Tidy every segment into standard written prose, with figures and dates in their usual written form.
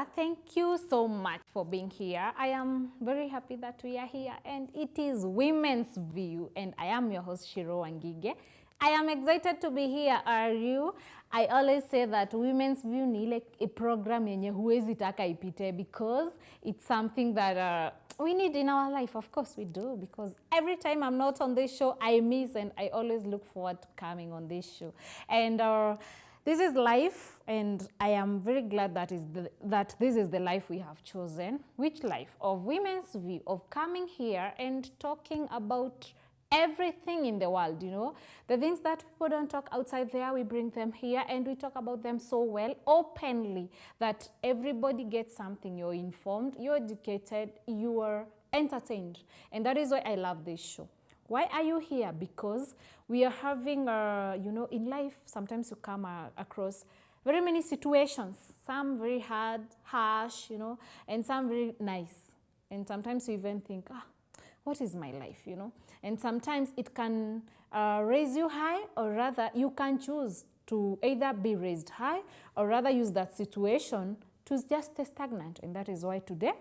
Kenyatta. Thank you so much for being here. I am very happy that we are here, and it is Women's View, and I am your host, Shiro Wangige. I am excited to be here. Are you? I always say that Women's View ni ile a program yenye huwezi taka ipite, because it's something that we need in our life. Of course we do, because every time I'm not on this show, I miss, and I always look forward to coming on this show. And this is life, and I am very glad that this is the life we have chosen. Which life? Of Women's View, of coming here and talking about everything in the world, you know. The things that people don't talk outside there, we bring them here, and we talk about them so well, openly, that everybody gets something. You're informed, you're educated, you are entertained. And that is why I love this show. Why are you here? Because we are having, you know, in life, sometimes you come across very many situations, some very hard, harsh, you know, and some very nice. And sometimes you even think, what is my life, you know? And sometimes it can raise you high, or rather you can choose to either be raised high, or rather use that situation to just stay stagnant. And that is why today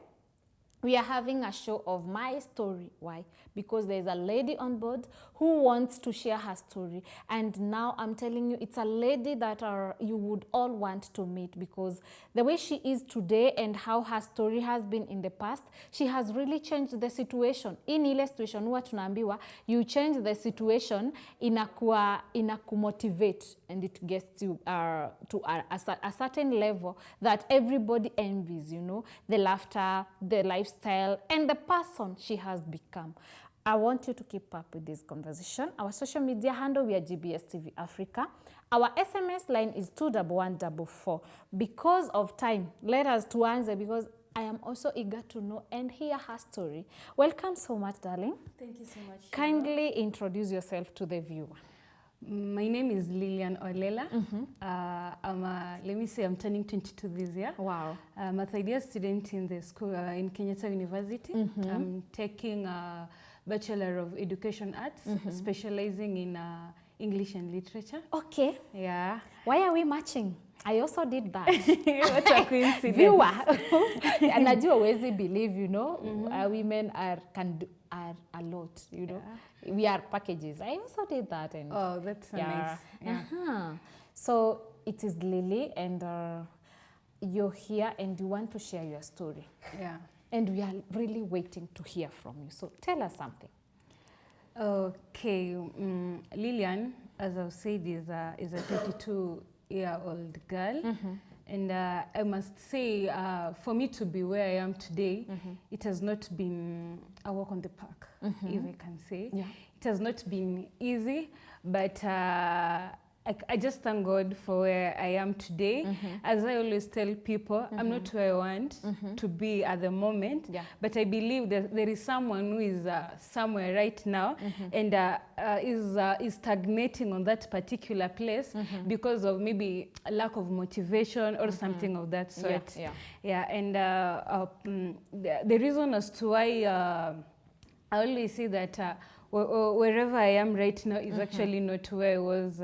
we are having a show of my story. Why? Because there's a lady on board who wants to share her story. And now I'm telling you, it's a lady that you would all want to meet, because the way she is today and how her story has been in the past, she has really changed the situation. In ile situation, huwa tunaambiwa, you change the situation, inakumotivate, and it gets you to a certain level that everybody envies, you know, the laughter, the lifestyle, and the person she has become. I want you to keep up with this conversation. Our social media handle, we are GBS TV Africa. Our SMS line is 21144. Because of time, let us to answer, because I am also eager to know and hear her story. Welcome so much, darling. Thank you so much. Kindly introduce yourself to the viewer. My name is Lilian, olela. Let me say I'm turning 22 this year. Wow. I'm a third year student in the school in Kenyatta University. I'm taking a Bachelor of Education Arts, specializing in English and Literature. Okay. Yeah. Why are we matching? I also did that. What a coincidence. Viewer. And I do always believe, you know, women can do a lot, you know. Yeah. We are packages. I also did that. And oh, that's so nice. Yeah. So it is Lily, and you're here and you want to share your story. Yeah. And we are really waiting to hear from you. So tell us something. Okay. Lilian, as I've said, is a 22-year-old girl. And I must say, for me to be where I am today, it has not been a walk on the park, if I can say. Yeah. It has not been easy, but I just thank God for where I am today. As I always tell people, I'm not where I want to be at the moment, but I believe that there is someone who is somewhere right now and is stagnating on that particular place because of maybe a lack of motivation or something of that sort. And the reason as to why I always say that wherever I am right now is actually not where I was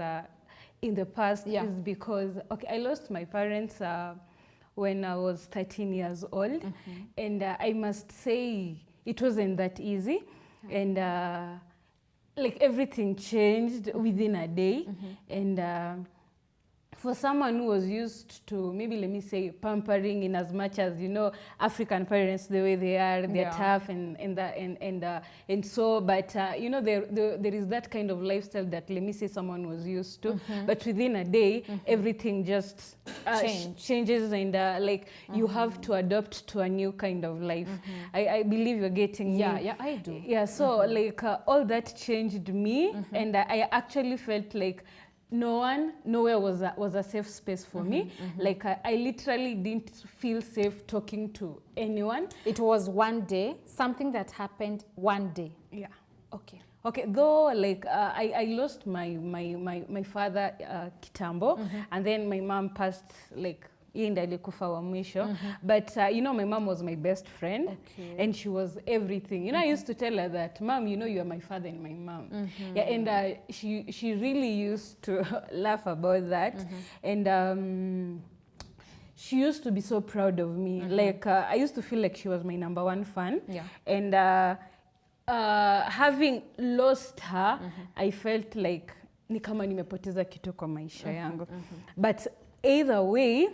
in the past, is because, okay, I lost my parents when I was 13 years old, and I must say it wasn't that easy, and like everything changed within a day, and for someone who was used to, maybe let me say, pampering, in as much as, you know, African parents, the way they are, they're tough and so, but you know, there is that kind of lifestyle that, let me say, someone was used to, but within a day, everything just changes, and like you have to adapt to a new kind of life. I believe you're getting me. Yeah, I do. Yeah, so like all that changed me, and I actually felt like nowhere was a safe space for me. Like I literally didn't feel safe talking to anyone. It was one day, something that happened one day. Yeah. Okay. Okay, though, like I lost my father kitambo, and then my mom passed, like yeye ndiye alikufa wa mwisho. But you know, my mom was my best friend, and she was everything. You know, I used to tell her that, Mom, you know, you are my father and my mom. Yeah, and she really used to laugh about that. And she used to be so proud of me. Like I used to feel like she was my number one fan. Yeah. And having lost her, I felt like ni kama nimepoteza kitu kwa maisha yangu. But either way,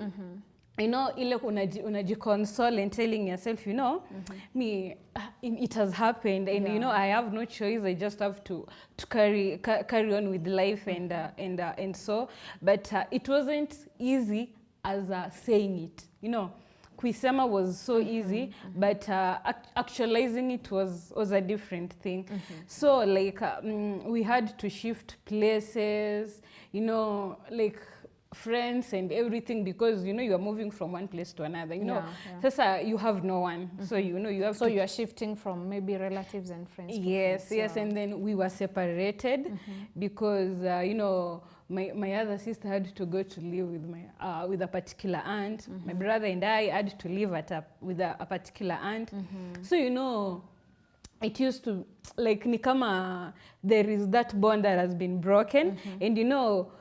you know, ile unajiconsole and telling yourself, you know, it has happened, and you know, I have no choice. I just have to carry on with life, and so. But it wasn't easy as saying it. You know, kuisema was so easy, but actualizing it was a different thing. So like we had to shift places, you know, like friends and everything, because you know you are moving from one place to another, you know. Sasa you have no one, so you know you have so you are shifting from maybe relatives and friends. Yes, and then we were separated because you know, my other sister had to go to live with with a particular aunt. My brother and I had to live with a particular aunt. So you know, it used to like ni kama there is that bond that has been broken, and you know,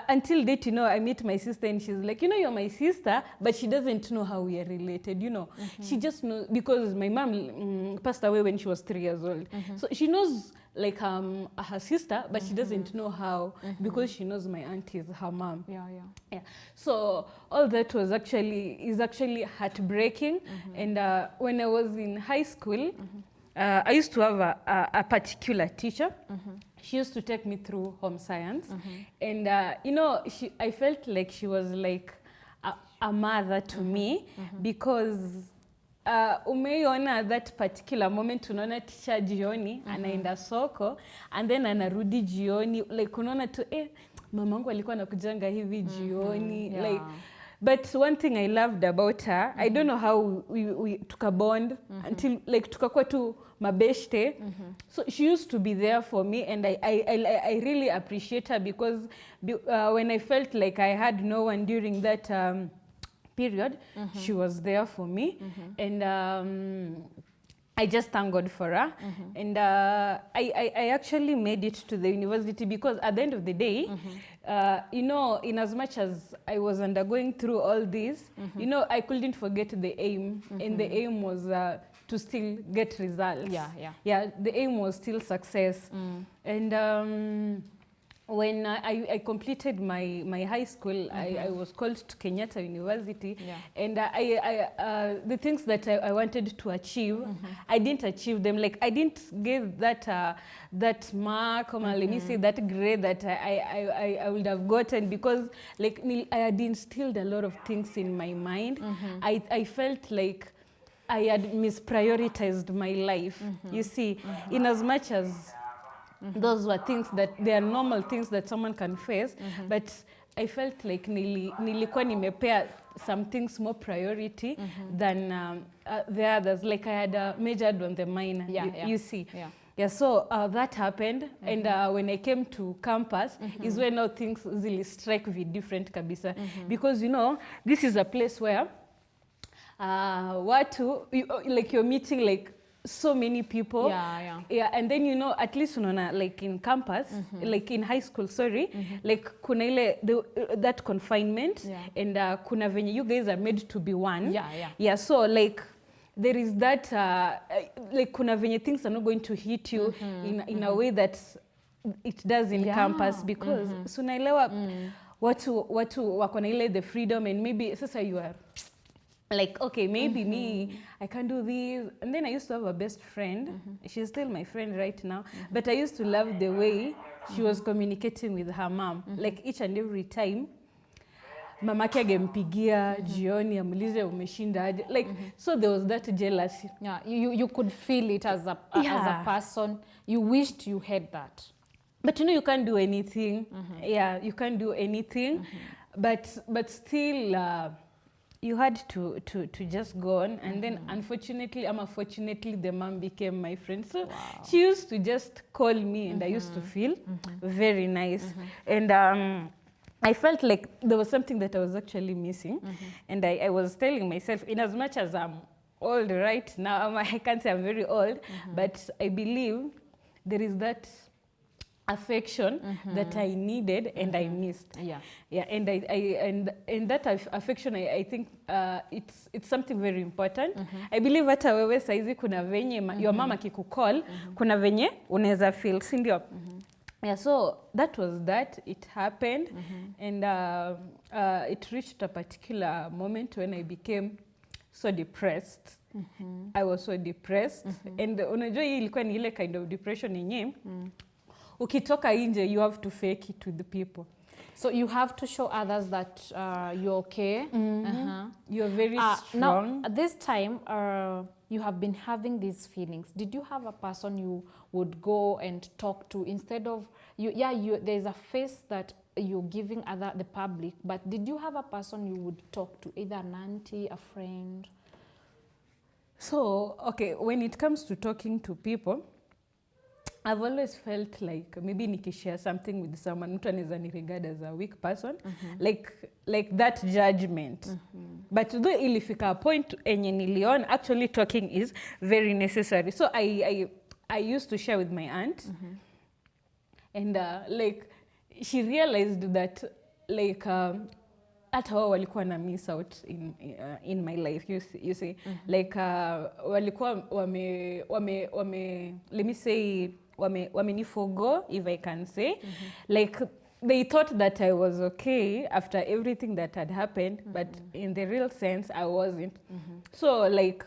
until date, you know, I meet my sister and she's like, you know, you're my sister, but she doesn't know how we are related, you know. She just knows, because my mom passed away when she was 3 years old. So she knows like her sister, but she doesn't know how, because she knows my auntie is her mom. Yeah. So all that is actually heartbreaking. And when I was in high school, I used to have a particular teacher. She used to take me through home science. And, you know, I felt like she was like a mother to me, because umeiona that particular moment, unaona teacher jioni, anaenda soko, and then anarudi jioni, like unaona tu, mamangu alikuwa anakujanga hivi jioni, like. But one thing I loved about her, I don't know how we took a bond until like tukakuwa tu mabeshte. So she used to be there for me, and I really appreciate her, because when I felt like I had no one during that period, she was there for me. And I just thank God for her. And I actually made it to the university, because at the end of the day, you know, in as much as I was undergoing through all this, you know, I couldn't forget the aim. And the aim was to still get results. Yeah, the aim was still success. And when I completed my high school, I was called to Kenyatta University. And the things that I wanted to achieve, I didn't achieve them. Like I didn't get that mark, or let me say that grade that I would have gotten, because like I had instilled a lot of things in my mind. I felt like I had misprioritized my life. You see, in as much as those were things that they are normal things that someone can face, but I felt like nilikuwa nimepea some things more priority than the others. Like I had majored on the minor. You see. Yeah, so that happened, and when I came to campus is when all things really strike me different kabisa, because you know, this is a place where like you're meeting like so many people. Yeah, and then you know, at least unaona like in campus, like in high school, like kuna ile that confinement, and kuna venye you guys are made to be one. Yeah, so like there is that like kuna venye things are not going to hit you in a way that it does in campus, because sunaelewa watu wako na ile the freedom, and maybe sasa you are like, okay, maybe me, I can do this. And then I used to have a best friend. She's still my friend right now. But I used to love the way she was communicating with her mom. Like each and every time, mamake agempigia jioni amulize umeshinda aje. Like, so there was that jealousy. Yeah, you could feel it as a person. You wished you had that. But you know, you can't do anything. Yeah, you can't do anything. But still, you had to just go on. And then unfortunately, the mom became my friend. So she used to just call me, and I used to feel very nice. And I felt like there was something that I was actually missing. And I was telling myself, in as much as I'm old right now, I can't say I'm very old, but I believe there is that affection that I needed and I missed. Yeah, and and that affection I think it's something very important. I believe hata wewe saizi kuna venye your mama kikukall kuna venye unaweza feel, si ndio? Yeah, so that was that. It happened, and it reached a particular moment when I became so depressed. I was so depressed, and unajua hii ilikuwa ni ile kind of depression yenye ukitoka nje you have to fake it with the people. So you have to show others that you're okay. You're very strong. Now, at this time, you have been having these feelings. Did you have a person you would go and talk to instead of you? Yeah, there's a face that you're giving the public, but did you have a person you would talk to, either an auntie, a friend? So, okay, when it comes to talking to people, I've always felt like maybe nikishare something with someone, mtu anaweza ni regard as a weak person, like that judgment. But though ilifika a point enye niliona actually talking is very necessary. So I used to share with my aunt, and like she realized that like hata wao walikuwa na miss out in my life, you see. Like walikuwa let me say wameniforgo, if I can say. Like they thought that I was okay after everything that had happened, but in the real sense I wasn't. So like,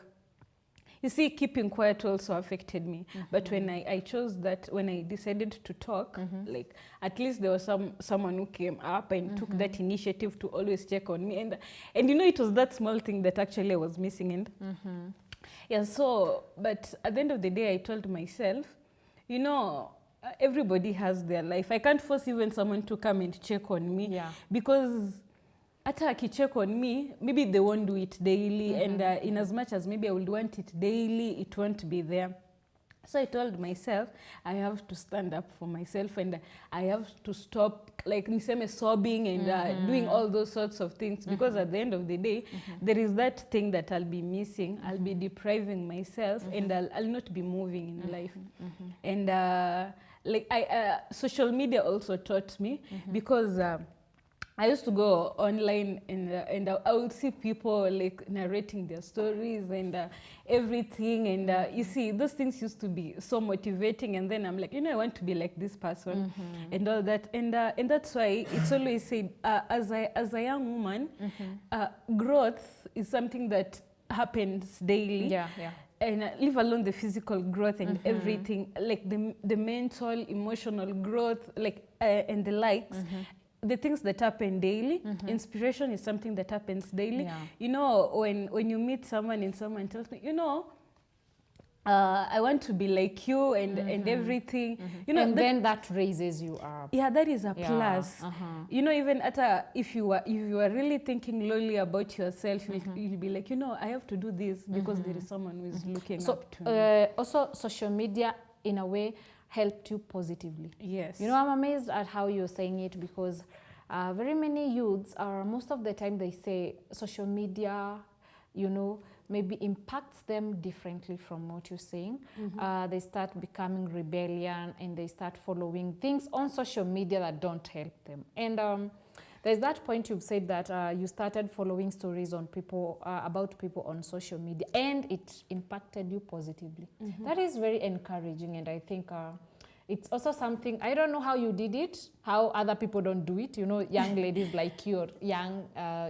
you see, keeping quiet also affected me. But when I chose that, when I decided to talk, like at least there was someone who came up and took that initiative to always check on me, and you know, it was that small thing that actually I was missing. And yeah, so but at the end of the day I told myself, you know, everybody has their life. I can't force even someone to come and check on me, because hata akicheck on me, maybe they won't do it daily, and in as much as maybe I would want it daily, it won't be there. So I told myself, I have to stand up for myself, and I have to stop, like niseme, sobbing and doing all those sorts of things, because at the end of the day, there is that thing that I'll be missing. I'll be depriving myself, and I'll not be moving in life. And like social media also taught me, because I used to go online, and I would see people like narrating their stories and everything, and you see, those things used to be so motivating, and then I'm like, you know, I want to be like this person, and all that, and that's why it's always said, as a young woman, growth is something that happens daily. And leave alone the physical growth and everything, like the mental, emotional growth, like and the likes. The things that happen daily. Inspiration is something that happens daily. You know, when you meet someone and someone tells me, you know, I want to be like you, and everything. You know, and then that raises you up. Yeah, that is a plus. You know, even if you are really thinking lowly about yourself, you'll be like, you know, I have to do this because there is someone who is looking up to me. Also, social media, in a way, helped you positively. Yes. You know, I'm amazed at how you're saying it, because very many youths most of the time they say social media, you know, maybe impacts them differently from what you're saying. They start becoming rebellion, and they start following things on social media that don't help them. And there's that point you've said that you started following stories on people, about people on social media, and it impacted you positively. That is very encouraging, and I think it's also something, I don't know how you did it, how other people don't do it, you know, young ladies like you, or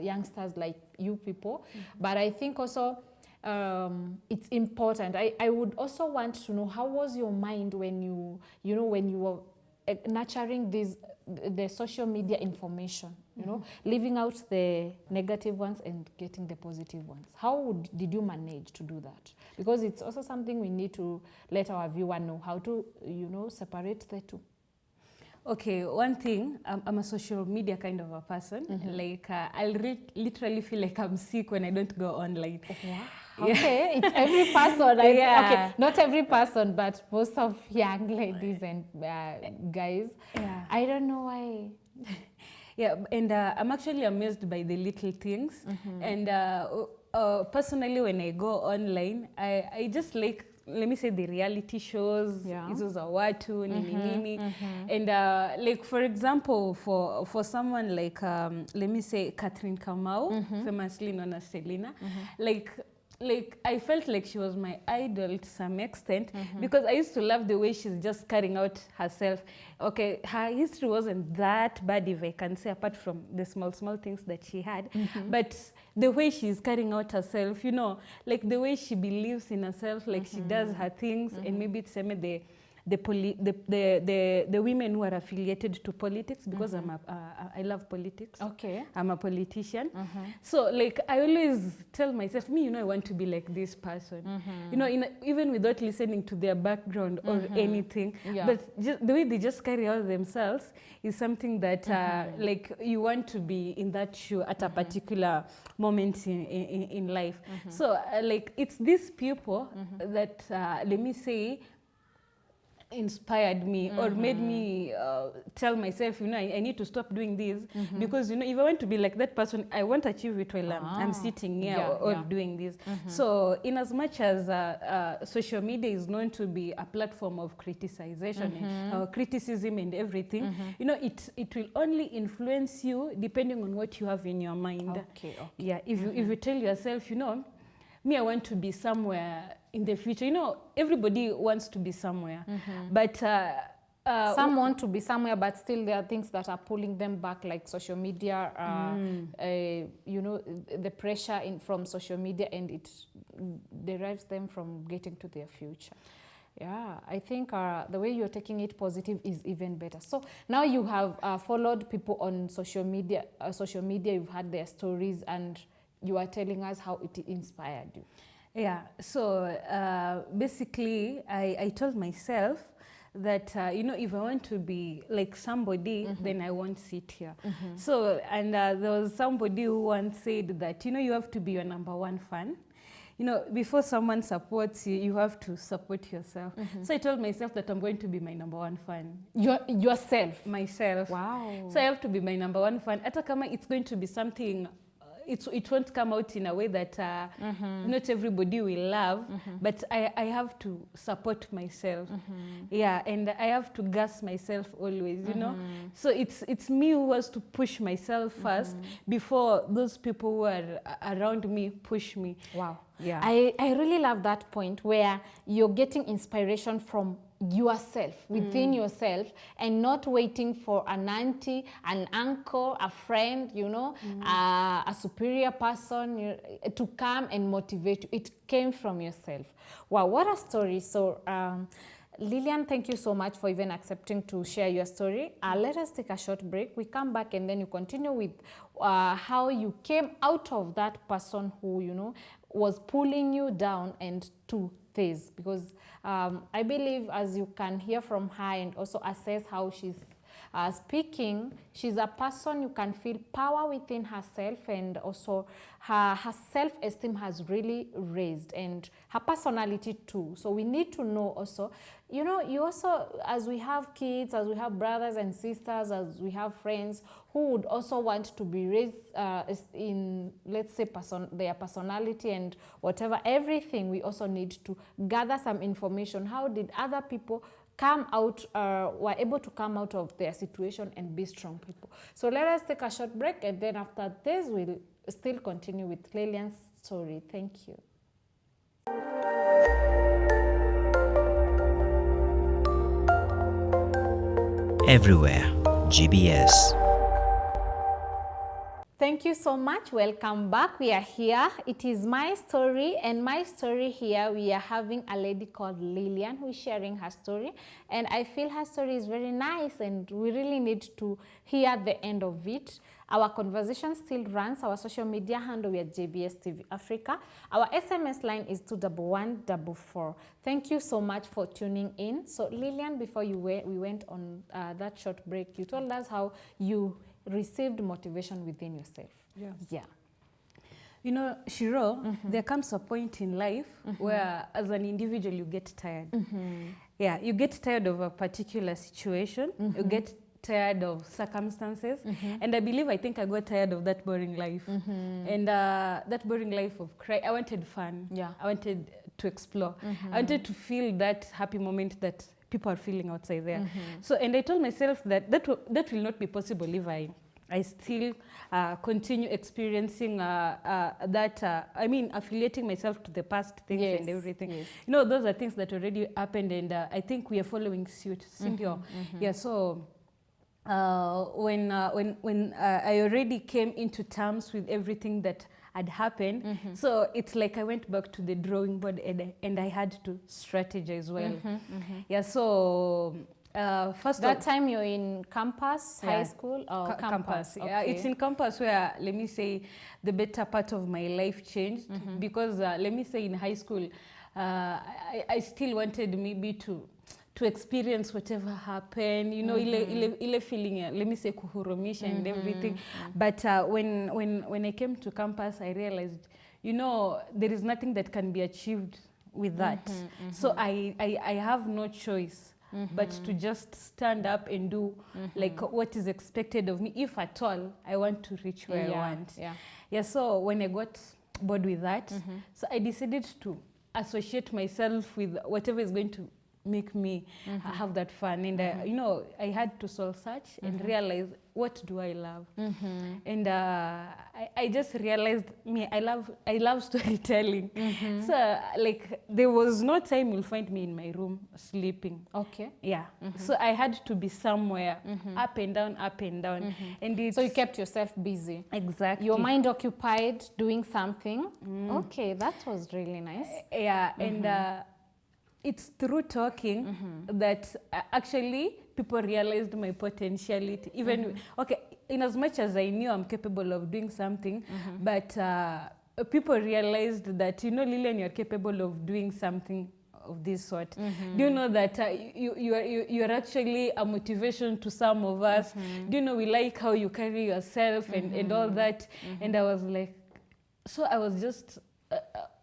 youngsters like you people, but I think also it's important. I would also want to know, how was your mind when you know, when you were nurturing the social media information, you know, leaving out the negative ones and getting the positive ones? How did you manage to do that? Because it's also something we need to let our viewer know, how to, you know, separate the two. Okay, one thing, I'm a social media kind of a person. Like, I'll literally feel like I'm sick when I don't go online. Wow. Okay, it's every person. Okay, not every person, but most of young ladies and guys. I don't know why. Yeah, and I'm actually amazed by the little things. And personally, when I go online, I just like let me say the reality shows, hizo za watu, nini. And like for example, for someone like, let me say Catherine Kamau, famously known as Selena, like I felt like she was my idol to some extent because I used to love the way she's just carrying out herself. Okay, her history wasn't that bad, if I can say, apart from the small things that she had. But the way she's carrying out herself, you know, like the way she believes in herself, like she does her things, and maybe it's the women who are affiliated to politics, because I love politics. Okay. I'm a politician. So like I always tell myself, me, you know, I want to be like this person. You know, even without listening to their background or anything. But just, the way they just carry out themselves is something that like you want to be in that shoe at a particular moment in life. So like it's these people that, let me say, inspired me or made me tell myself, you know, I need to stop doing this because, you know, if I want to be like that person, I won't achieve it while I'm sitting here or doing this. So in as much as social media is known to be a platform of criticization, criticism and everything, you know, it will only influence you depending on what you have in your mind. Yeah, if you tell yourself, you know, me, I want to be somewhere in the future. You know, everybody wants to be somewhere, but some want to be somewhere, but still there are things that are pulling them back, like social media, you know, the pressure from social media, and it derives them from getting to their future. Yeah, I think the way you're taking it positive is even better. So now you have followed people on social media. You've had their stories, and you are telling us how it inspired you. Yeah, so basically I told myself that, you know, if I want to be like somebody, then I won't sit here. So, and there was somebody who once said that, you know, you have to be your #1 fan. You know, before someone supports you, you have to support yourself. So I told myself that I'm going to be my #1 fan. Yourself? Myself. Wow. So I have to be my #1 fan. Ata kama it's going to be something, it won't come out in a way that not everybody will love, but I have to support myself. Yeah, and I have to gas myself always, you know. So it's me who has to push myself first before those people who are around me push me. Wow. Yeah. I really love that point where you're getting inspiration from yourself, within yourself, and not waiting for an auntie, an uncle, a friend, you know, a superior person to come and motivate you. It came from yourself. Wow, what a story. So Lilian, thank you so much for even accepting to share your story. Let us take a short break. We come back and then you continue with how you came out of that person who, you know, was pulling you down and to this, because I believe, as you can hear from her and also assess how she's speaking, she's a person you can feel power within herself, and also her self-esteem has really raised, and her personality too. So we need to know also, you know, you also, as we have kids, as we have brothers and sisters, as we have friends who would also want to be raised in, let's say, their personality and whatever, everything, we also need to gather some information. How did other people come out, were able to come out of their situation and be strong people? So let us take a short break, and then after this, we'll still continue with Lilian's story. Thank you. Everywhere, GBS. Thank you so much. Welcome back. We are here. It is my story, and my story here, we are having a lady called Lilian who is sharing her story, and I feel her story is very nice, and we really need to hear the end of it. Our conversation still runs. Our social media handle, we are JBS TV Africa. Our SMS line is 21144. Thank you so much for tuning in. So Lilian, before we went on that short break, you told us how you received motivation within yourself. Yeah. Yeah. You know, Shiro, there comes a point in life where, as an individual, you get tired. Yeah, you get tired of a particular situation. You get tired of circumstances. And I think I got tired of that boring life. And that boring life of cry. I wanted fun. Yeah. I wanted to explore. I wanted to feel that happy moment that people are feeling outside there. So, and I told myself that that will not be possible if I still continue experiencing affiliating myself to the past things and everything. Yes. You know, those are things that already happened, and I think we are following suit. Yeah, so when I already came into terms with everything that had happened, so it's like I went back to the drawing board and I had to strategize well. Yeah, so first that time you're in campus, high school, or campus. Okay. Yeah, it's in campus where, let me say, the better part of my life changed, because let me say in high school, I still wanted maybe to experience whatever happened, you know, ile feeling, let me say, kuhurumisha and everything. But when I came to campus, I realized, you know, there is nothing that can be achieved with that. So I have no choice but to just stand up and do like what is expected of me, if at all I want to reach where I want. Yeah, so when I got bored with that, so I decided to associate myself with whatever is going to make me have that fun. And you know, I had to soul search and realize, what do I love? And I just realized, I love storytelling. So like there was no time you'll find me in my room sleeping. Okay. Yeah. So I had to be somewhere, up and down, and so you kept yourself busy. Exactly. Your mind occupied doing something. Okay, that was really nice. Yeah, and it's through talking that actually people realized my potentiality. Even okay, in as much as I knew I'm capable of doing something, but people realized that, you know, Lilian, you're capable of doing something of this sort. Do you know that you're actually a motivation to some of us? Do you know we like how you carry yourself and all that? And I was like, so I was just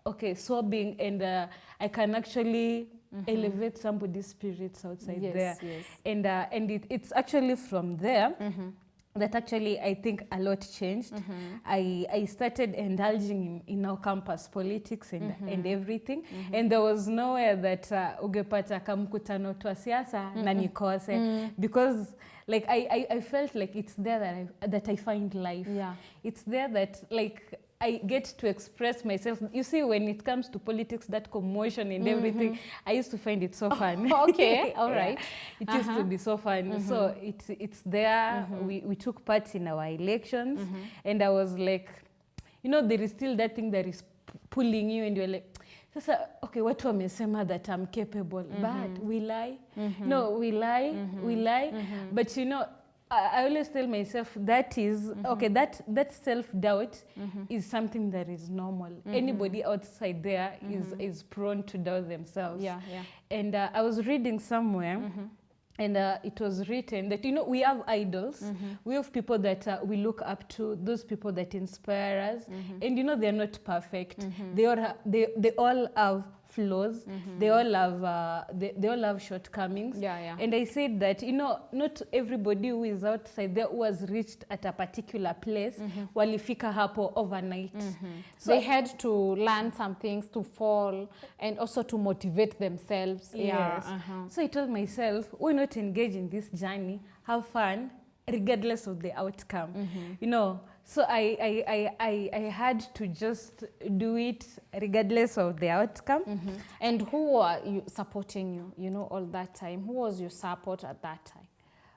okay, sobbing, and I can actually elevate somebody's spirits outside there. And it's actually from there that actually I think a lot changed. I started indulging in our campus politics and everything, and there was nowhere that ugepata kamkutano twa siasa na nikose, because like I felt like it's there that I find life. It's there that like I get to express myself. You see, when it comes to politics, that commotion and everything, I used to find it so fun. Okay, all right. It used to be so fun. So it's there. We took part in our elections, and I was like, you know, there is still that thing that is pulling you, and you're like, okay, watu wamesema that I'm capable, but will I? No, will I? Will I? But you know, I always tell myself that is, okay, that self-doubt is something that is normal. Anybody outside there is prone to doubt themselves. And I was reading somewhere, and it was written that, you know, we have idols. We have people that we look up to, those people that inspire us. And, you know, they're not perfect. They all have flaws. They all have shortcomings. And I said that, you know, not everybody who is outside there who has reached at a particular place walifika hapo overnight. So they had to learn some things, to fall, and also to motivate themselves. So I told myself, why not engage in this journey, have fun, regardless of the outcome. You know, so I had to just do it regardless of the outcome. And who were you supporting you, you know, all that time? Who was your support at that time?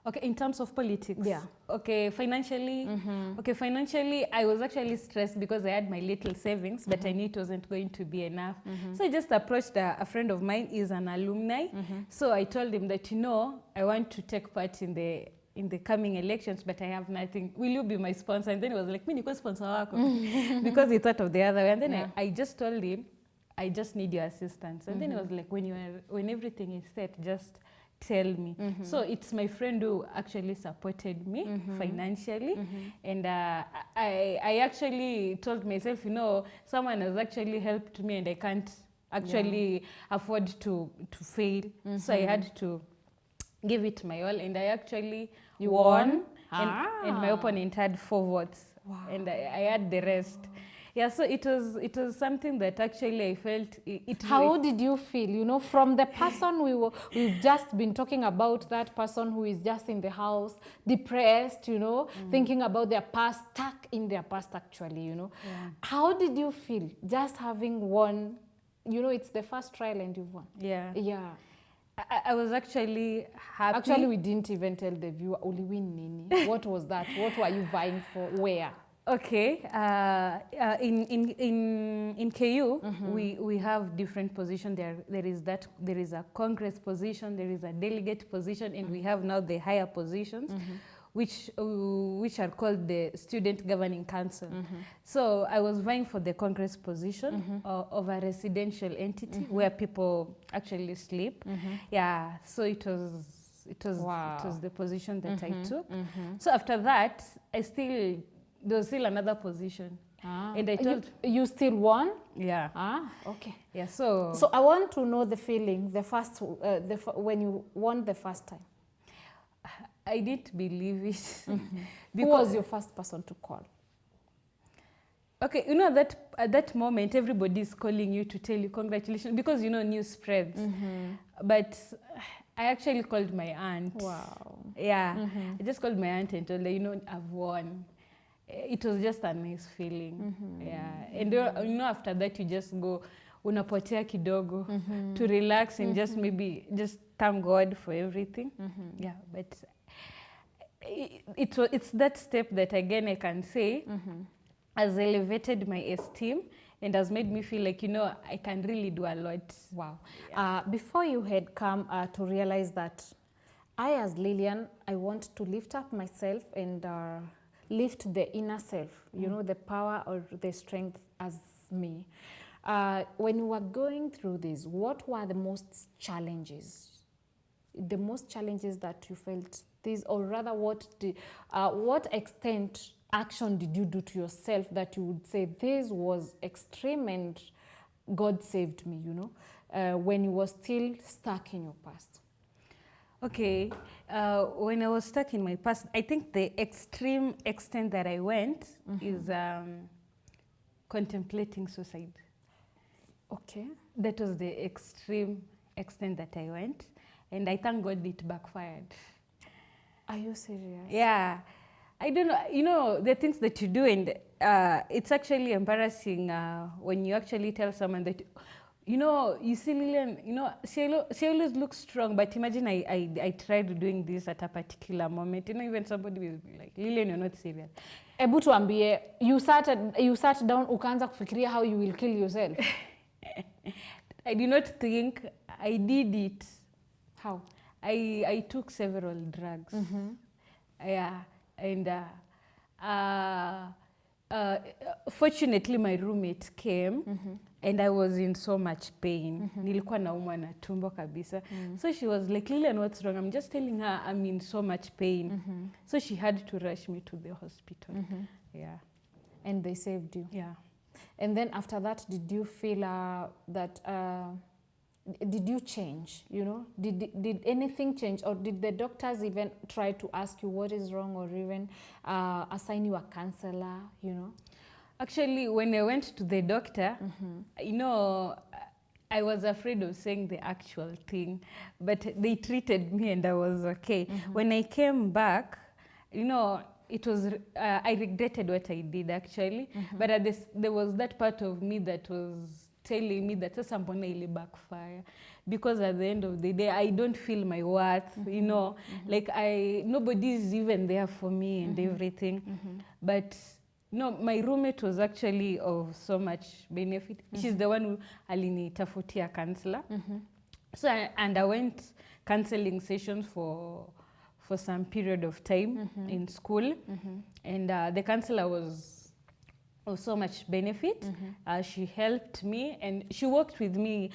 Okay, in terms of politics. Okay, financially. Okay, financially, I was actually stressed because I had my little savings, but I knew it wasn't going to be enough. So I just approached a friend of mine, is an alumni. So I told him that, you know, I want to take part in the coming elections, but I have nothing. Will you be my sponsor? And then he was like, "Mini sponsor wako," because he thought of the other way. And then I just told him, I just need your assistance. And then he was like, when everything is set, just tell me. So it's my friend who actually supported me financially. And I actually told myself, you know, someone has actually helped me and I can't actually afford to fail. So I had to give it my all, and I actually won. And my opponent had 4 votes. And I had the rest. Yeah, so it was something that actually I felt How did you feel? You know, from the person we've just been talking about, that person who is just in the house, depressed, you know, thinking about their past, stuck in their past actually, you know. Yeah. How did you feel just having won? You know, it's the first trial and you've won. Yeah. Yeah. I was actually happy. Actually, we didn't even tell the viewer, Uli win nini. What was that? What were you vying for? Where? Okay, in KU, we have different positions. There is a Congress position, there is a delegate position, and we have now the higher positions, which are called the Student Governing Council. So I was vying for the Congress position of a residential entity where people actually sleep. Yeah, so it was the position that I took. So after that, there was still another position. And I told you still won? Yeah. Okay. Yeah, so I want to know the feeling, when you won the first time. I didn't believe it. Who was your first person to call? Okay, you know that at that moment everybody is calling you to tell you congratulations, because you know news spreads. But I actually called my aunt. Wow. Yeah. I just called my aunt and told her, you know, I've won. It was just a nice feeling. Yeah. And you know, after that you just go unapotea kidogo to relax and just maybe just thank God for everything. Yeah, but it's that step that again I can say has elevated my esteem and has made me feel like, you know, I can really do a lot. Wow. Yeah. Before you had come to realize that I, as Lilian, I want to lift up myself and lift the inner self, you know, the power or the strength as me. When you were going through this, what were the most challenges? The most challenges that you felt this, or rather what extent action did you do to yourself that you would say this was extreme and God saved me, you know, when you were still stuck in your past? Okay, when I was stuck in my past, I think the extreme extent that I went is contemplating suicide. Okay. That was the extreme extent that I went, and I thank God it backfired. Are you serious? Yeah. I don't know, you know, the things that you do, and it's actually embarrassing when you actually tell someone that, you know, you see Lilian, you know, she always looks strong, but imagine I tried doing this at a particular moment. You know, even somebody will be like, Lilian, you're not serious. Ebu tuambie, you sat down ukaanza kufikiria how you will kill yourself. I did not think, I did it. How? I took several drugs. Yeah, and fortunately my roommate came and I was in so much pain. Nilikuwa naumwa na tumbo kabisa. So she was like, Lilian, what's wrong? I'm just telling her I'm in so much pain. So she had to rush me to the hospital. Yeah. And they saved you. Yeah. And then after that, did you feel that, did you change, you know? Did anything change, or did the doctors even try to ask you what is wrong, or even assign you a counselor, you know? Actually, when I went to the doctor, you know, I was afraid of saying the actual thing, but they treated me and I was okay. When I came back, you know, it was, I regretted what I did actually, but there was that part of me that was telling me that sasa mbona ili backfire, because at the end of the day I don't feel my worth, you know, like nobody is even there for me and everything. But no, my roommate was actually of so much benefit. She's the one who alinitafutia counselor. So I went counseling sessions for some period of time in school, and the counselor was of so much benefit. She helped me and she worked with me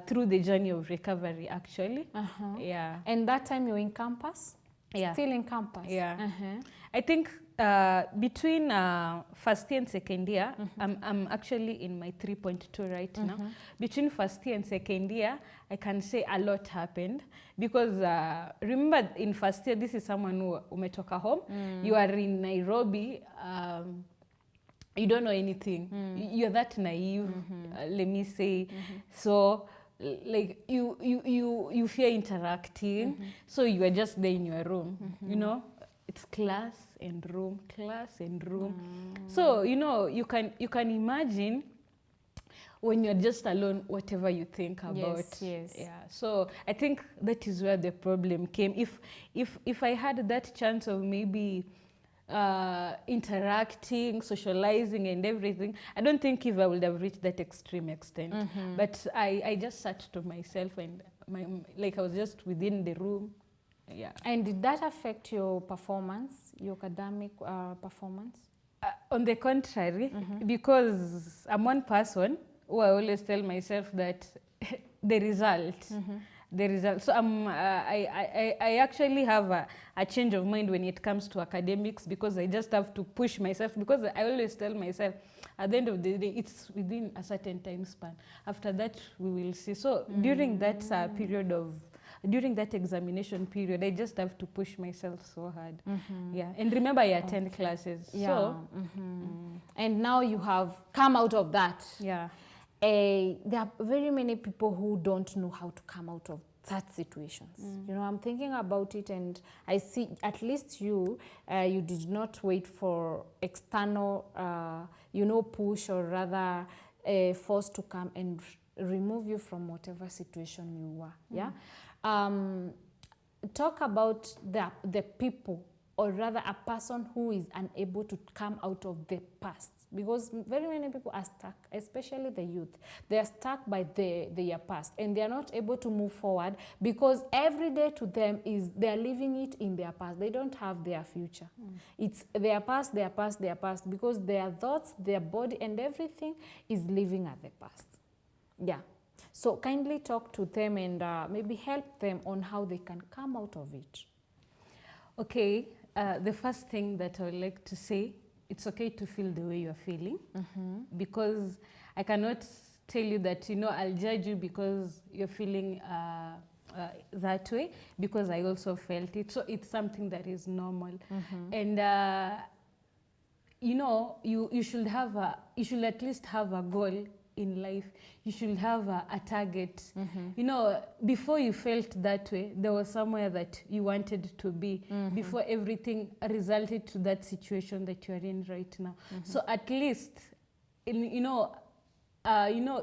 through the journey of recovery actually. Yeah. And that time you were in campus? Yeah. Still in campus? Yeah. I think between first year and second year, I'm actually in my 3.2 right now. Between first year and second year, I can say a lot happened, because remember in first year, this is someone who umetoka home, you are in Nairobi, you don't know anything. You're that naive, let me say. So like you fear interacting, so you are just there in your room, you know, it's class and room. So you know, you can imagine when you're just alone, whatever you think about. Yes. Yeah. So I think that is where the problem came. If I had that chance of maybe interacting, socializing and everything, I don't think if I would have reached that extreme extent. But I just sat to myself and like I was just within the room. Yeah. And did that affect your performance, your academic performance? On the contrary, because I'm one person who I always tell myself that the result. So I actually have a change of mind when it comes to academics, because I just have to push myself, because I always tell myself at the end of the day it's within a certain time span. After that we will see. So during that during that examination period, I just have to push myself so hard. Yeah, and remember I attend classes. Yeah. So And now you have come out of that. yeah. There are very many people who don't know how to come out of such situations. You know, I'm thinking about it, and I see at least you did not wait for external, you know, push or rather force to come and remove you from whatever situation you were. Yeah. Talk about the people, or rather a person who is unable to come out of the past, because very many people are stuck, especially the youth. They are stuck by their past, and they are not able to move forward because every day to them is they are living it in their past. They don't have their future. It's their past, because their thoughts, their body and everything is living at the past. Yeah. So kindly talk to them and maybe help them on how they can come out of it. Okay. The first thing that I would like to say, it's okay to feel the way you're feeling, because I cannot tell you that, you know, I'll judge you because you're feeling that way, because I also felt it. So it's something that is normal. And, you know, you should at least have a goal in life. You should have a target. You know, before you felt that way, there was somewhere that you wanted to be before everything resulted to that situation that you are in right now. So at least, you know,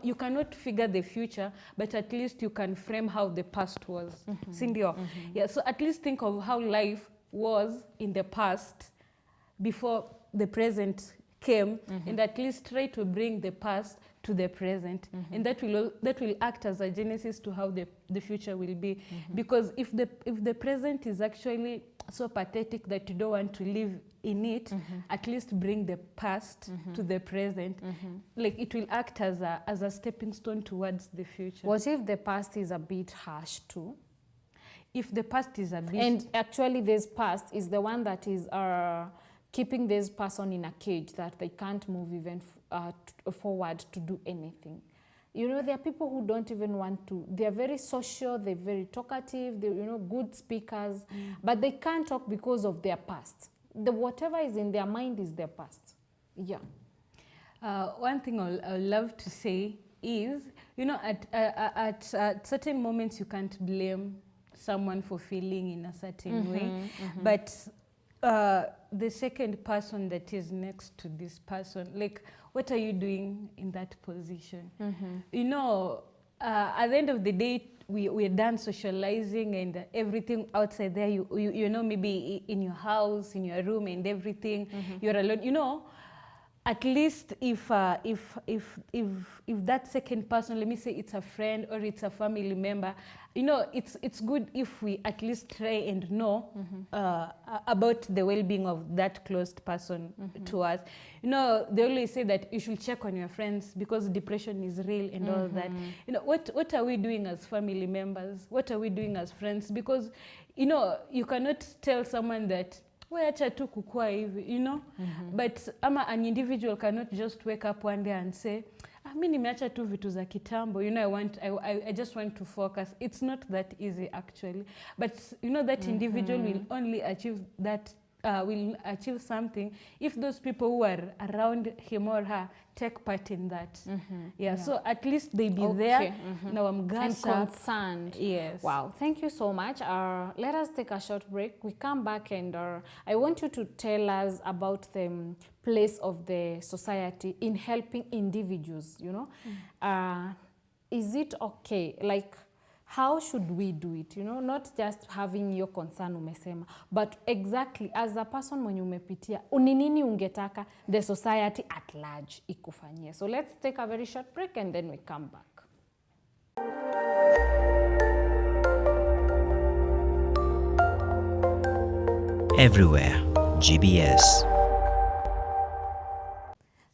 you cannot figure the future, but at least you can frame how the past was. Sindio? Yeah, so at least think of how life was in the past before the present came, and at least try to bring the past to the present, and that will act as a genesis to how the future will be. Because if the present is actually so pathetic that you don't want to live in it, at least bring the past to the present. Like it will act as a stepping stone towards the future. What if the past is a bit harsh too? If the past is a bit... And actually this past is the one that is keeping this person in a cage, that they can't move even forward to do anything. You know, there are people who don't even want to. They're very social, they're very talkative, they're, you know, good speakers, but they can't talk because of their past. Whatever is in their mind is their past. Yeah. One thing I'll love to say is, you know, at certain moments you can't blame someone for feeling in a certain way, but the second person that is next to this person, like, what are you doing in that position? You know, at the end of the day, we're done socializing and everything outside there. You know, maybe in your house, in your room and everything, you're alone. You know, at least if that second person, let me say it's a friend or it's a family member, you know, it's good if we at least try and know about the well-being of that closed person to us. You know, they always say that you should check on your friends because depression is real and all that. You know, what are we doing as family members? What are we doing as friends? Because, you know, you cannot tell someone that, wacha tu kukua hivi, you know? But an individual cannot just wake up one day and say, mi nimeacha tu vitu za kitambo, you know, I just want to focus. It's not that easy actually. But you know, that individual will only achieve that will achieve something if those people who are around him or her take part in that. So at least they be there. Now I'm And concerned. Yes. Wow, thank you so much. Let us take a short break. We come back and I want you to tell us about the place of the society in helping individuals, you know. Is it okay? Like, how should we do it? You know, not just having your concern umesema, but exactly as a person mwenye umepitia, uninini ungetaka the society at large ikufanyie. So let's take a very short break and then we come back. Everywhere, GBS.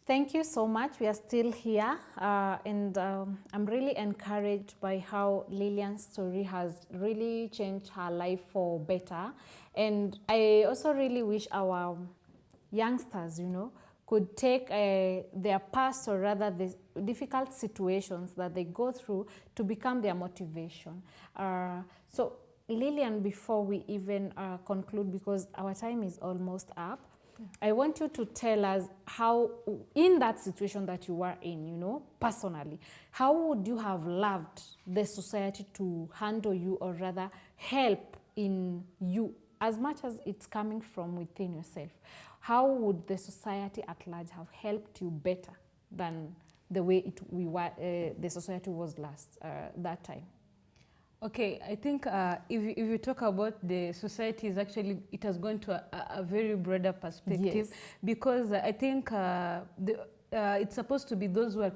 Thank you so much. We are still here and I'm really encouraged by how Lilian's story has really changed her life for better. And I also really wish our youngsters, you know, could take their past or rather the difficult situations that they go through to become their motivation. So Lilian, before we even conclude, because our time is almost up, I want you to tell us how, in that situation that you were in, you know, personally, how would you have loved the society to handle you or rather help in you as much as it's coming from within yourself? How would the society at large have helped you better than the way the society was that time? Okay, I think if you talk about the society, is actually, it has gone to a very broader perspective. Yes. Because I think it's supposed to be those who are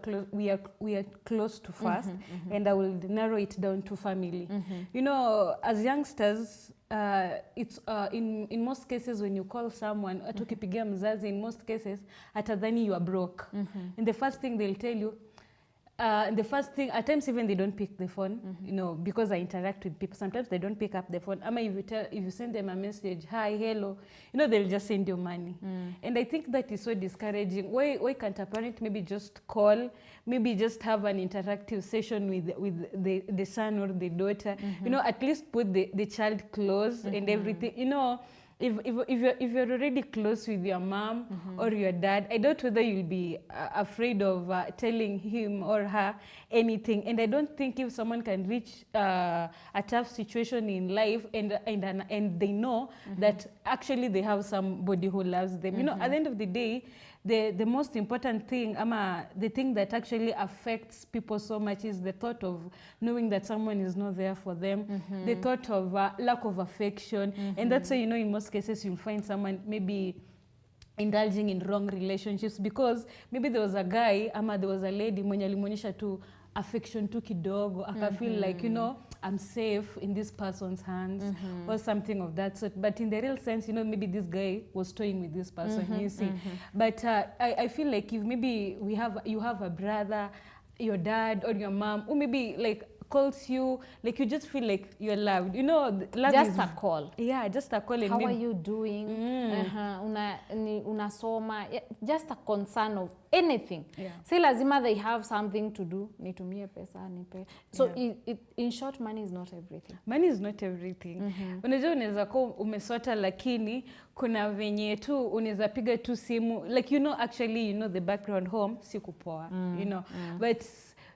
we are close to first, and I will narrow it down to family. You know, as youngsters, it's in most cases when you call someone, atukipigia mzazi, in most cases atadhani you are broke, and the first thing they'll tell you, the first thing, at times even they don't pick the phone, you know, because I interact with people. Sometimes they don't pick up the phone. If you send them a message, hi, hello, you know, they'll just send you money. And I think that is so discouraging. Why can't a parent maybe just call, maybe just have an interactive session with the son or the daughter, you know, at least put the child close and everything, you know. If you're already close with your mom or your dad, I doubt whether you'll be afraid of telling him or her anything. And I don't think if someone can reach a tough situation in life and they know that actually they have somebody who loves them. You know, at the end of the day, the most important thing, the thing that actually affects people so much is the thought of knowing that someone is not there for them, the thought of lack of affection. And that's why, you know, in most cases you'll find someone maybe indulging in wrong relationships because maybe there was a guy there was a lady mwenye alimuonyesha tu affection tu kidogo, feel like, you know, I'm safe in this person's hands or something of that sort. But in the real sense, you know, maybe this guy was toying with this person, you see. But I feel like if maybe you have a brother, your dad or your mom, who maybe like calls you, like you just feel like you're loved, you know, love just is a call. Yeah, just a call. And how are you doing? Unasoma, just a concern of anything. Si lazima they have something to do, nitumie pesa, nipe. So in short, money is not everything. Money is not everything. Unajua unaweza kuwa umesota lakini kuna venye tu unaweza piga tu simu, like, you know, actually, you know, the background home si kupoa, you know, but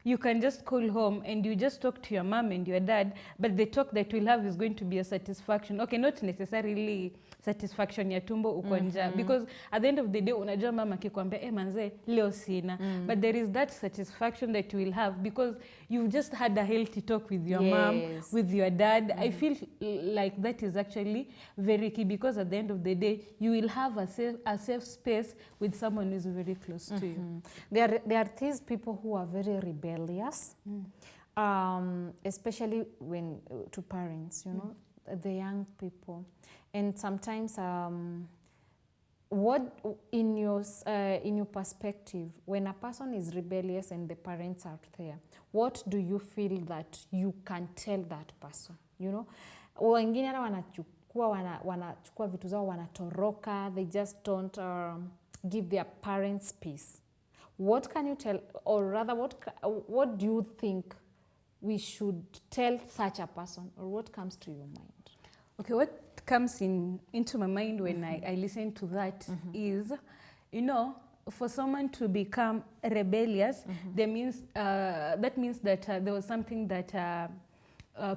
you can just call home and you just talk to your mom and your dad, but the talk that you'll have is going to be a satisfaction. Okay, not necessarily satisfaction ya tumbo uko njaa, because at the end of the day unajua mama akikwambia manze leo sina, but there is that satisfaction that you will have because you've just had a healthy talk with your mom, with your dad. I feel like that is actually very key, because at the end of the day you will have a safe space with someone who is very close to you. There are these people who are very rebellious, especially when to parents, you know, the young people. And sometimes, what in your perspective, when a person is rebellious and the parents are there, what do you feel that you can tell that person? You know, wengine hata wanachukua vitu zao wanatoroka, they just don't give their parents peace. What can you tell, or rather, what do you think we should tell such a person, or what comes to your mind? Okay, what comes into my mind when I listen to that is, you know, for someone to become rebellious, that means that there was something that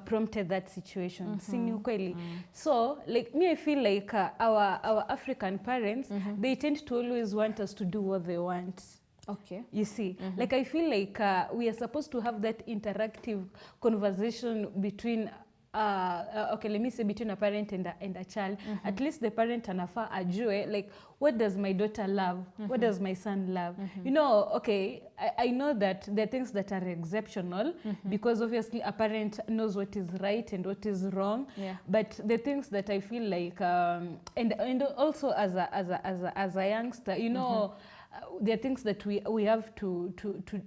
prompted that situation. Si ni ukweli? So, like me, I feel like our African parents, they tend to always want us to do what they want. Okay. You see, like I feel like we are supposed to have that interactive conversation between okay, let me say between a parent and a child. At least the parent anafa ajue, like, what does my daughter love? What does my son love? You know, okay, I know that there are things that are exceptional because obviously a parent knows what is right and what is wrong. Yeah. But the things that I feel like, and also as a youngster, you know, there are things that we have to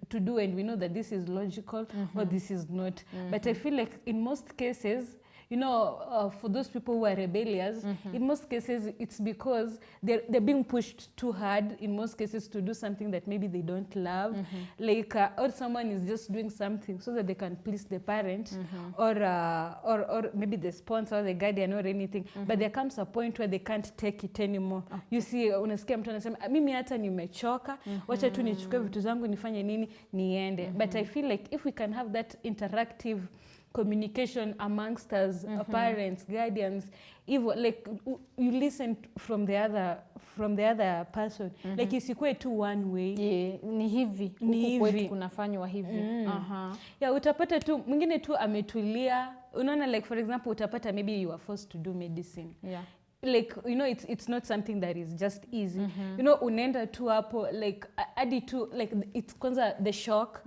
do, and we know that this is logical or this is not. But I feel like in most cases, you know, for those people who are rebellious, in most cases it's because they're being pushed too hard in most cases to do something that maybe they don't love, like or someone is just doing something so that they can please the parent or maybe the sponsor or the guardian or anything, but there comes a point where they can't take it anymore. You see, unasikia mtu anasema mimi hata nimechoka, wacha tu nichukue vitu zangu nifanye nini niende. But I feel like if we can have that interactive communication amongst us, parents, guardians, even like you listen from the other person, like isikue tu one way. Yeah, ni hivi. Huku kwetu kunafanywa hivi. Yeah, utapata tu mwingine tu ametulia. Unaona, like for example, utapata maybe you are forced to do medicine. Yeah. Like, you know, it's not something that is just easy. You know, unaenda tu hapo, like adi tu, like it's kwanza the shock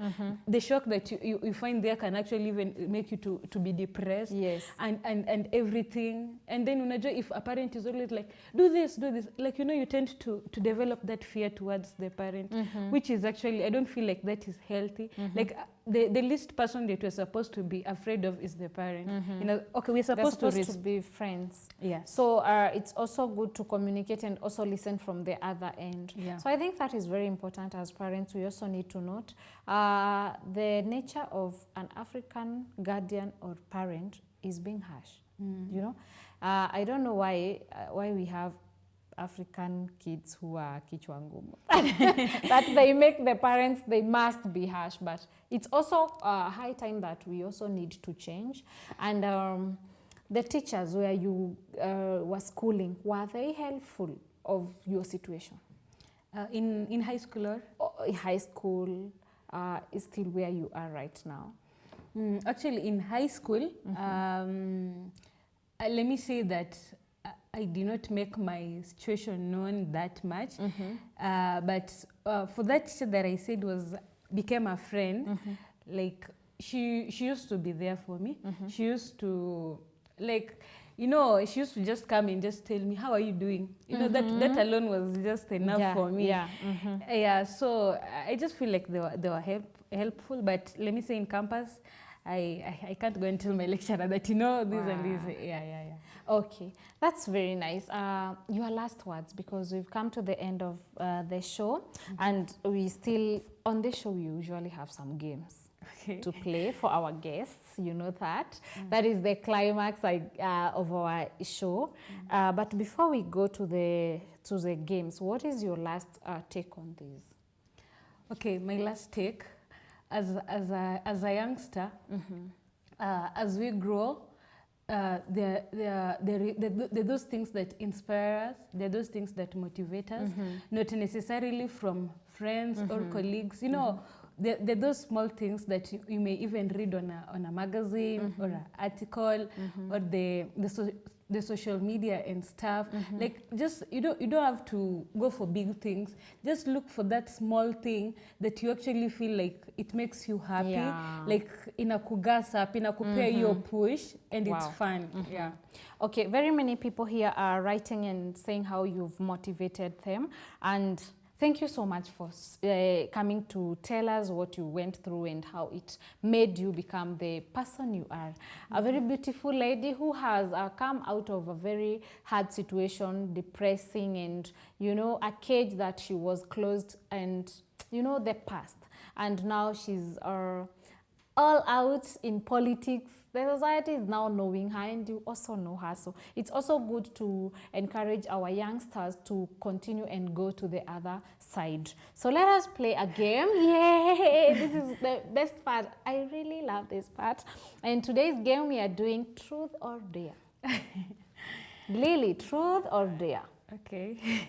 that you find there can actually even make you to be depressed. Yes. And everything. And then unajua, if a parent is always like, do this, like, you know, you tend to develop that fear towards the parent, which is actually, I don't feel like that is healthy. Like the least person that we're supposed to be afraid of is the parent. You know, okay, we're supposed to be friends. Yeah. So it's also good to communicate and also listen from the other end. Yeah. So I think that is very important as parents. We also need to note the nature of an African guardian or parent is being harsh. You know, I don't know why we have African kids who are kichwa ngumu. That they make the parents, they must be harsh, but it's also high time that we also need to change. And the teachers where you were schooling, were they helpful of your situation? In high school or? High school is still where you are right now. Actually, in high school, let me say that I did not make my situation known that much. But for that teacher that I said became a friend, like she used to be there for me. She used to, like, you know, she used to just come and just tell me, how are you doing? You know, that alone was just enough for me. Yeah. Yeah, so I just feel like they were helpful. But let me say in campus, I can't go and tell my lecturer that, you know, this and this. Yeah. Okay, that's very nice. Your last words, because we've come to the end of the show, and we still, on the show, we usually have some games to play for our guests. You know that. That is the climax of our show. But before we go to the games, what is your last take on this? Okay, my last take, as a youngster, as we grow, there are those things that inspire us, there are those things that motivate us, not necessarily from friends or colleagues. You know, there are those small things that you may even read on a magazine or an article or the social media and stuff. Like, just you don't have to go for big things. Just look for that small thing that you actually feel like it makes you happy. Yeah. Like inakugasa up, inakupea your push, and it's fun. Yeah. Okay, very many people here are writing and saying how you've motivated them, and thank you so much for coming to tell us what you went through and how it made you become the person you are. A very beautiful lady who has come out of a very hard situation, depressing, and, you know, a cage that she was closed, and, you know, the past. And now she's on all out in politics. The society is now knowing her and you also know her. So it's also good to encourage our youngsters to continue and go to the other side. So let us play a game. Yay! This is the best part. I really love this part. And today's game we are doing truth or dare. Lily, truth or dare? Okay.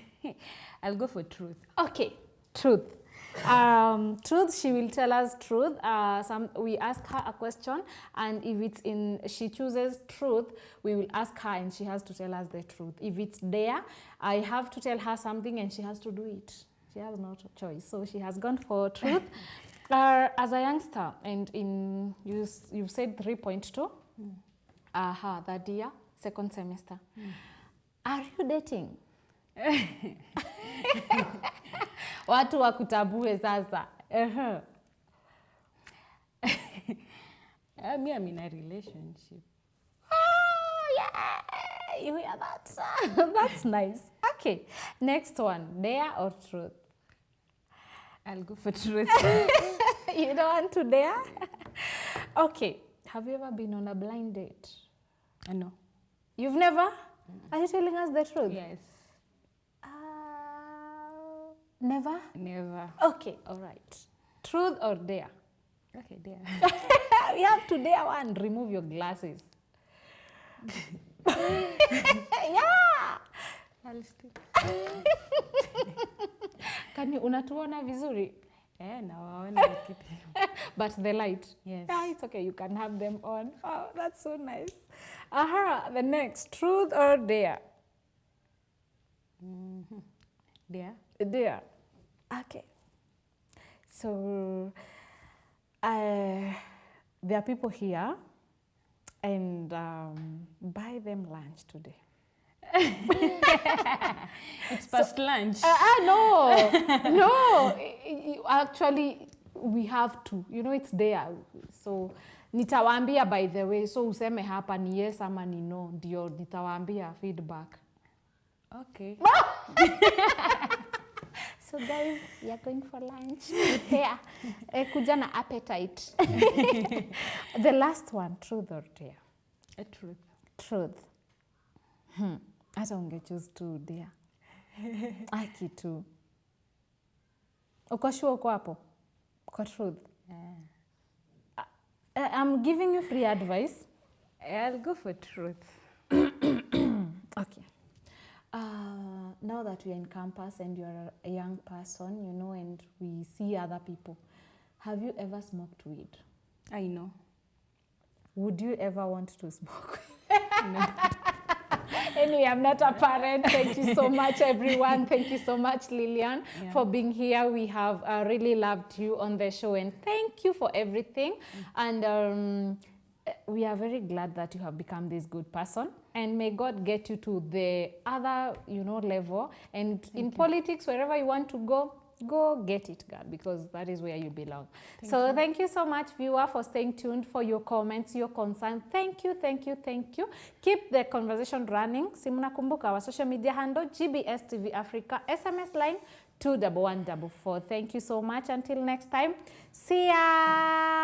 I'll go for truth. Okay, truth. Truth, she will tell us truth. We ask her a question, and if she chooses truth, we will ask her and she has to tell us the truth. If it's dare, I have to tell her something and she has to do it. She has no choice. So she has gone for truth. As a youngster, and you've said 3.2, that year, second semester. Are you dating? Watu wakutabue sasa. I'm in a relationship. Oh, yeah. You hear that? That's nice. Okay. Next one. Dare or truth? I'll go for truth. You don't want to dare? Okay. Have you ever been on a blind date? No. You've never? Are you telling us the truth? Yes. Never? Never. Okay, all right. Truth or dare? Okay, dare. You have to dare one. Remove your glasses. Yeah. I'll stick. Unatuona vizuri? Nawaona kitu. But the light? Yes. Yeah, it's okay. You can have them on. Oh, that's so nice. The next. Truth or dare? Dare. Dare. Okay. So, there are people here and buy them lunch today. It's past lunch. No. Actually, we have to. You know, it's there. So, nitawaambia by the way. So, useme hapa ni yes ama ni no. Ndio, nitawaambia feedback. Okay. So guys, you're going for lunch. Prepare. Kuja na appetite. The last one, truth or dare? Truth. Truth. Hata ungechoose to dare. Aki tu. Uko sure uko hapo? Kwa truth. I'm giving you free advice. I'll go for truth. Okay. Now that we're in campus and you're a young person, you know, and we see other people, have you ever smoked weed? I know. Would you ever want to smoke? No. Anyway, I'm not a parent. Thank you so much, everyone. Thank you so much, Lilian, for being here. We have really loved you on the show, and thank you for everything. And we are very glad that you have become this good person, and may God get you to the other, level. And in politics, wherever you want to go get it, God, because that is where you belong. Thank you so much, viewer, for staying tuned, for your comments, your concerns. Thank you. Keep the conversation running. Simunakumbuka our social media handle, GBS TV Africa, SMS line 21144. Thank you so much. Until next time, see ya.